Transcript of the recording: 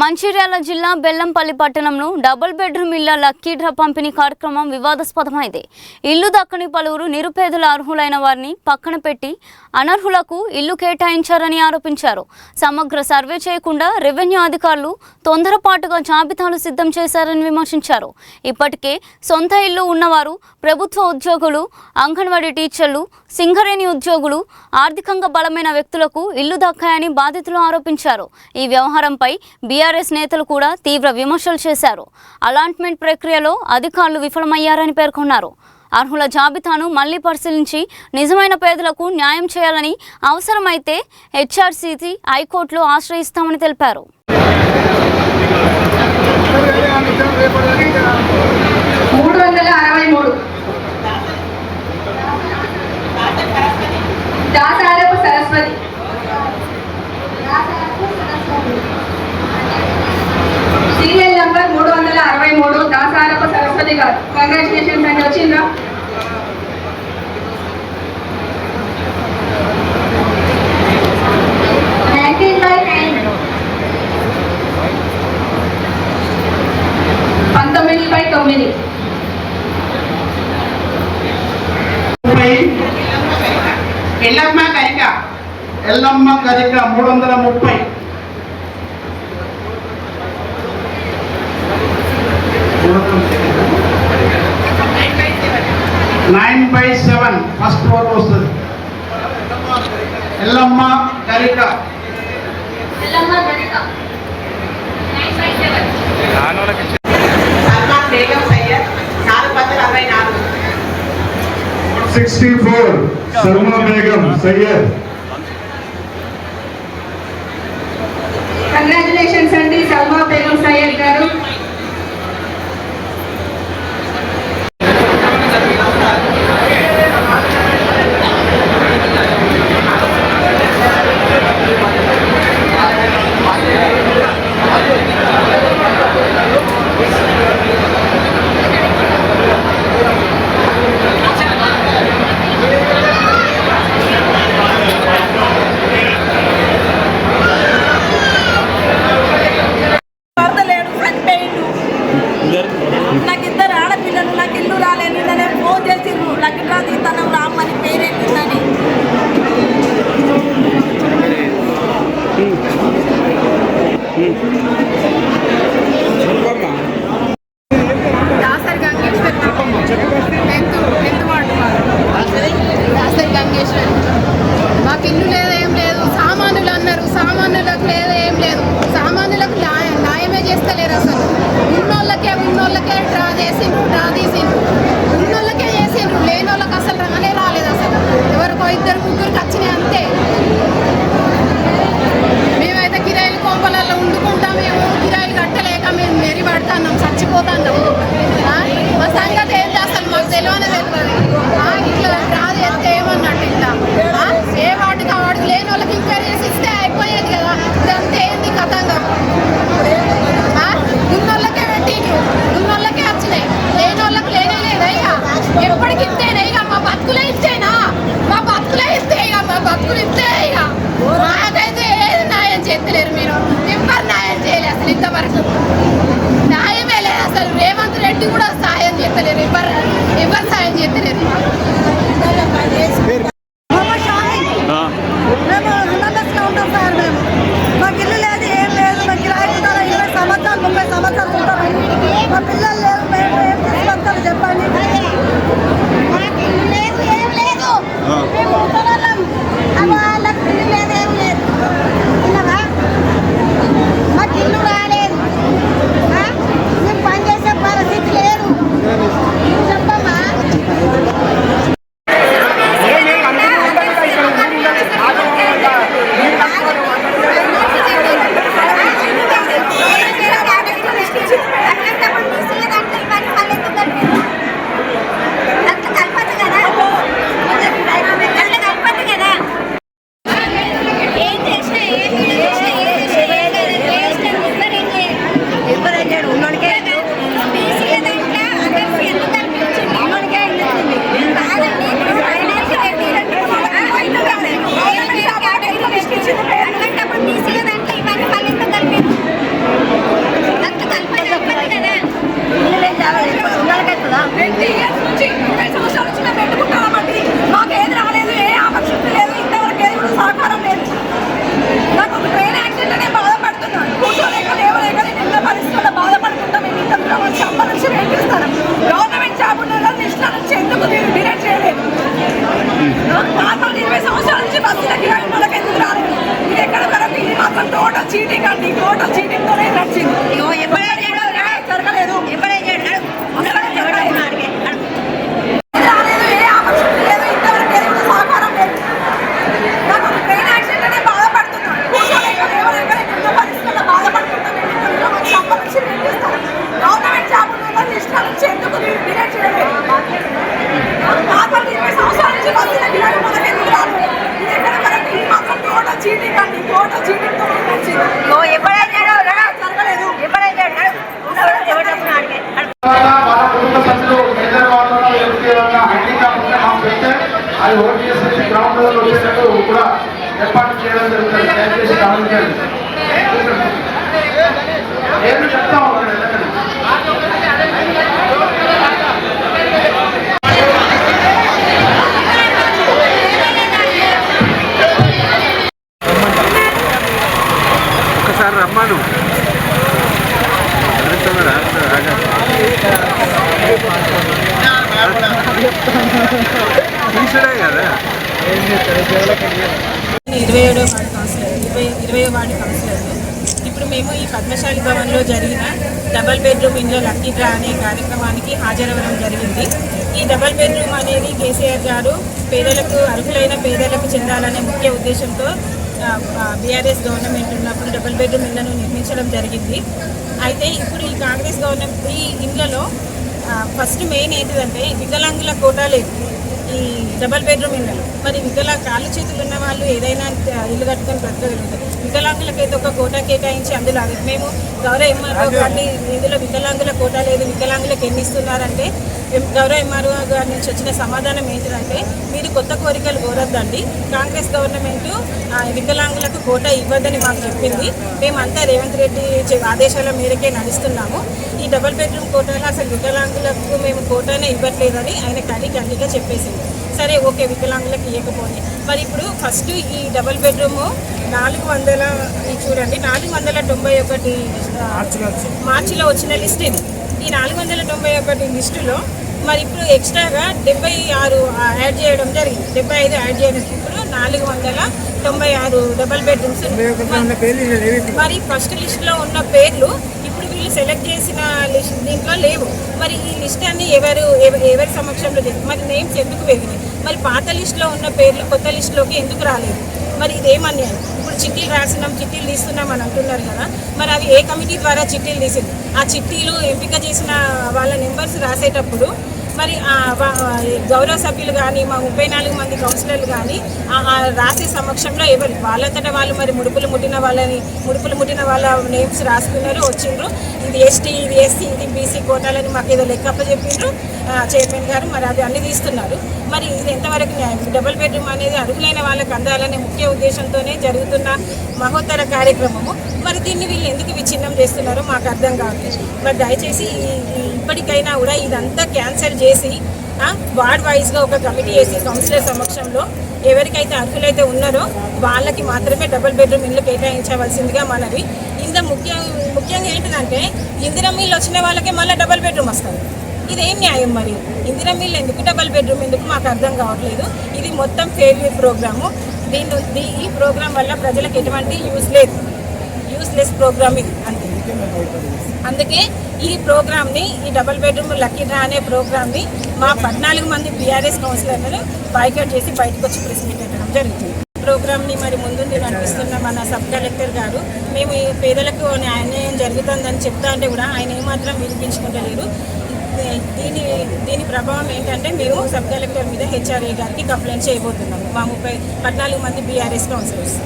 మంచిర్యాల జిల్లా బెల్లంపల్లి పట్టణంలో double bedroom ఇళ్ల లక్కీ డ్రా పంపిణీ కార్యక్రమం వివాదాస్పదమైంది. ఇల్లు దక్కని పలువురు నిరుపేదల అర్హులైన వారిని పక్కన పెట్టి అనర్హులకు ఇల్లు కేటాయించారని ఆరోపించారు. సమగ్ర సర్వే చేయకుండా రెవెన్యూ అధికారులు తొందరపాటుగా జాబితాలు సిద్ధం చేశారని విమర్శించారు. ఇప్పటికే సొంత ఇల్లు ఉన్నవారు, ప్రభుత్వ ఉద్యోగులు, అంగన్వాడీ టీచర్లు, సింగరేణి ఉద్యోగులు, ఆర్థికంగా బలమైన వ్యక్తులకు ఇల్లు దక్కాయని బాధితులు ఆరోపించారు. ఈ వ్యవహారంపై బీఆర్ఎస్ నేతలు కూడా తీవ్ర విమర్శలు చేశారు. అలాట్మెంట్ ప్రక్రియలో అధికారులు విఫలమయ్యారని పేర్కొన్నారు. అర్హుల జాబితాను మళ్లీ పరిశీలించి నిజమైన పేదలకు న్యాయం చేయాలని, అవసరమైతే హెచ్ఆర్సీసీ హైకోర్టులో ఆశ్రయిస్తామని తెలిపారు. సీరియల్ నంబర్ 363 దాసారపు సరస్వతి గారు. కంగ్రాచులేషన్స్ అండి. వచ్చిందా? ఎల్లమ్మ కరిక 330. ఫస్ట్ ఓట్ వస్తుంది. ఎల్లమ్మ కరిక 64 సల్మా బేగం సయ్యద్. కంగ్రాచులేషన్స్ అండి సల్మా బేగం సయ్యద్ గారు. నాకు ఇద్దరు ఆడపిల్లలు, నాకు ఇల్లు రాలేదు. నేను ఫోన్ చేసిండ్రు లక్కీ డ్రా తీస్తాను రామ్మని, పేరేంటుందని. దాసరి గంగేశ్వర్ మాకు ఇల్లు లేదు, ఏం లేదు. సామాన్యులు అన్నారు, సామాన్యులకు లేదు, ఏం లేదు. సామాన్యులకు న్యాయమే చేస్తలేరు. అసలు ఉన్నోళ్ళకే డ్రా చేసిండ్రు, డ్రా తీసిండ్రు. ఉన్నోళ్ళకే చేసిండ్రు, లేని వాళ్ళకి అసలు రానే రాలేదు. అసలు ఎవరికో ఇద్దరు ముగ్గురికి వచ్చినాయి అంతే. మేమైతే కిరాయిలు కొంపలలో వండుకుంటాం, మేము కిరాయిలు కట్టలేక మేము మెరి పడుతున్నాం, చచ్చిపోతున్నాం. మా సంగతి ఏంటి అసలు మాకు తెలియనే తెలియదు. ఇట్లా డ్రా చేస్తే ఏమన్నట్టు ఇట్లా ఏ వాటికి ఆ వాటికి లేని వాళ్ళకి ఎంక్వైరీ చేసి ఇస్తే అయిపోయేది కదా. ఇదంతా ఏంది కథంగా? ఉన్నోళ్ళకే పెట్టిండ్రు, ఉన్నోళ్ళకే వచ్చినాయి, లేని వాళ్ళకి లేనే లేదయ్యా. ఎప్పటికి ఇస్తేనే ఇక మా బతుకులే ఇస్తేనా? మా బతుకులే ఇస్తే ఇక మా బతుకులు ఇస్తే ఇక మాకైతే ఏది న్యాయం చేస్తలేరు. మీరు ఎవరు న్యాయం చేయలేదు అసలు ఇంతవరకు. న్యాయమే లేదు అసలు. రేవంత్ రెడ్డి కూడా సాయం చేస్తలేరు, ఎవరు సాయం చేస్తలేరు. మాకు ఇల్లు లేదు, ఏం లేదు. మాకు కిరాయి 20 సంవత్సరాలు 30 సంవత్సరాలు ఉంటాం. మా పిల్లలు లేదు, మేము ఏం తీసుకొస్తాను చెప్పండి. వాళ్ళకి ఇల్లు లేదు, ఏం లేదు. మాకు ఇల్లు రాలేదు, మేము పనిచేసే పరిస్థితి లేదు. చెప్పమ్మా. కదా 27వ వార్డు కౌన్సిలర్ 20వ వార్డు కౌన్సిలర్. ఇప్పుడు మేము ఈ పద్మశాలి భవన్లో జరిగిన డబల్ బెడ్రూమ్ ఇంట్లో లక్కీ డ్రా అనే కార్యక్రమానికి హాజరవ్వడం జరిగింది. ఈ డబల్ బెడ్రూమ్ అనేది కేసీఆర్ గారు పేదలకు, అర్హులైన పేదలకు చెందాలనే ముఖ్య ఉద్దేశంతో బీఆర్ఎస్ గవర్నమెంట్ ఉన్నప్పుడు డబల్ బెడ్రూమ్ ఇళ్లను నిర్మించడం జరిగింది. అయితే ఇప్పుడు ఈ కాంగ్రెస్ గవర్నమెంట్ ఈ ఇళ్లలో ఫస్ట్ మెయిన్ ఏంటిదంటే వికలాంగుల కోటా లేదు ఈ డబల్ బెడ్రూమ్ ఇళ్ళలో. మరి కాళ్ళు చేతులు ఉన్న వాళ్ళు ఏదైనా ఇల్లు కట్టుకొని బ్రతకగలుగుతారు. వికలాంగులకైతే ఒక కోటా కేటాయించి అందులో మేము గౌరవ ఎంఆర్ఓ గారిని ఇందులో వికలాంగుల కోటా లేదు, వికలాంగులకు ఎన్ని ఇస్తున్నారంటే గౌరవ ఎంఆర్ఓ గారి నుంచి వచ్చిన సమాధానం ఏంటిదంటే మీరు కొత్త కోరికలు కోరొద్దండి, కాంగ్రెస్ గవర్నమెంట్ వికలాంగులకు కోటా ఇవ్వద్దని మాకు చెప్పింది. మేమంతా రేవంత్ రెడ్డి ఆదేశాల మేరకే నడుస్తున్నాము. ఈ డబల్ బెడ్రూమ్ కోటాలో అసలు వికలాంగులకు మేము కోటానే ఇవ్వట్లేదని ఆయన ఖండిగా చెప్పేసింది. సరే ఓకే, వికలాంగులకు ఇవ్వకపోతే మరి ఇప్పుడు ఫస్ట్ ఈ డబల్ బెడ్రూము 400 చూడండి 491 మార్చిలో వచ్చిన లిస్ట్ ఇది. ఈ 491 లిస్టులో మరి ఇప్పుడు ఎక్స్ట్రాగా 76 యాడ్ చేయడం జరిగింది, 75 యాడ్ చేయడం. ఇప్పుడు 496 డబల్ బెడ్రూమ్స్. మరి ఫస్ట్ లిస్టులో ఉన్న పేర్లు ఇప్పుడు వీళ్ళు సెలెక్ట్ చేసిన లిస్ట్ దీంట్లో లేవు. మరి ఈ లిస్ట్ అన్ని ఎవరి సమక్షంలో మరి నేమ్స్ ఎందుకు పెరిగినాయి? మరి పాత లిస్టులో ఉన్న పేర్లు కొత్త లిస్టులోకి ఎందుకు రాలేదు? మరి ఇదేమన్యాయం? ఇప్పుడు చిట్టీలు రాసినాం, చిట్టీలు తీస్తున్నాం అని అంటున్నారు కదా, మరి అవి ఏ కమిటీ ద్వారా చిట్టీలు తీసింది? ఆ చిట్టీలు ఎంపిక చేసిన వాళ్ళ నెంబర్స్ రాసేటప్పుడు మరి గౌరవ సభ్యులు కానీ మా 34 మంది కౌన్సిలర్లు కానీ రాసే సమక్షంలో ఎవరు వాళ్ళంతటా వాళ్ళు మరి ముడుపులు ముట్టిన వాళ్ళ నేమ్స్ రాసుకున్నారు, వచ్చిండ్రు. ఇది ఎస్టీ, ఇది ఎస్సీ, ఇది బీసీ కోటాలని మాకు ఏదో లెక్కప్ప చెప్పిండ్రు చైర్మన్ గారు. మరి అది అన్ని తీస్తున్నారు. మరి ఇది ఎంతవరకు న్యాయం? డబుల్ బెడ్రూమ్ అనేది అర్హులైన వాళ్ళకి అందాలనే ముఖ్య ఉద్దేశంతోనే జరుగుతున్న మహోత్తర కార్యక్రమము. మరి దీన్ని వీళ్ళు ఎందుకు విచ్ఛిన్నం చేస్తున్నారో మాకు అర్థం కావట్లేదు. మరి దయచేసి ఇప్పటికైనా కూడా ఇదంతా క్యాన్సిల్ చేసి వార్డ్ వైజ్గా ఒక కమిటీ వేసి కౌన్సిలర్ సమక్షంలో ఎవరికైతే అర్హులైతే ఉన్నారో వాళ్ళకి మాత్రమే డబుల్ బెడ్రూమ్ ఇల్లు కేటాయించవలసిందిగా మనవి. ఇంత ముఖ్యంగా ఏంటిదంటే ఇందిరా మిల్లు వచ్చిన వాళ్ళకే మళ్ళీ డబుల్ బెడ్రూమ్ వస్తుంది. ఇదేం న్యాయం? మరి ఇందిరా మిల్లు ఎందుకు, డబుల్ బెడ్రూమ్ ఎందుకు మాకు అర్థం కావట్లేదు. ఇది మొత్తం ఫెయిల్యూర్ ప్రోగ్రాము. ఈ ప్రోగ్రాం వల్ల ప్రజలకు ఎటువంటి యూస్లెస్ ప్రోగ్రామ్ ఇది అంతే. అందుకే ఈ ప్రోగ్రామ్ని, ఈ డబుల్ బెడ్రూమ్ లక్కీ డ్రా అనే ప్రోగ్రామ్ని మా 14 మంది బీఆర్ఎస్ కౌన్సిలర్లను బాయ్కాట్ చేసి బయటకు వచ్చి ప్రెస్ మీట్ పెట్టడం జరుగుతుంది. ప్రోగ్రామ్ని మరి ముందుండి నడిపిస్తున్న మన సబ్ కలెక్టర్ గారు మేము ఈ పేదలకు అన్యాయం జరుగుతుందని చెప్తా అంటే కూడా ఆయన ఏమాత్రం వినిపించుకుంటలేరు. దీని ప్రభావం ఏంటంటే మేము సబ్ కలెక్టర్ మీద హెచ్ఆర్ఏ గారికి కంప్లైంట్ చేయబోతున్నాము మా 14 మంది బీఆర్ఎస్ కౌన్సిలర్స్.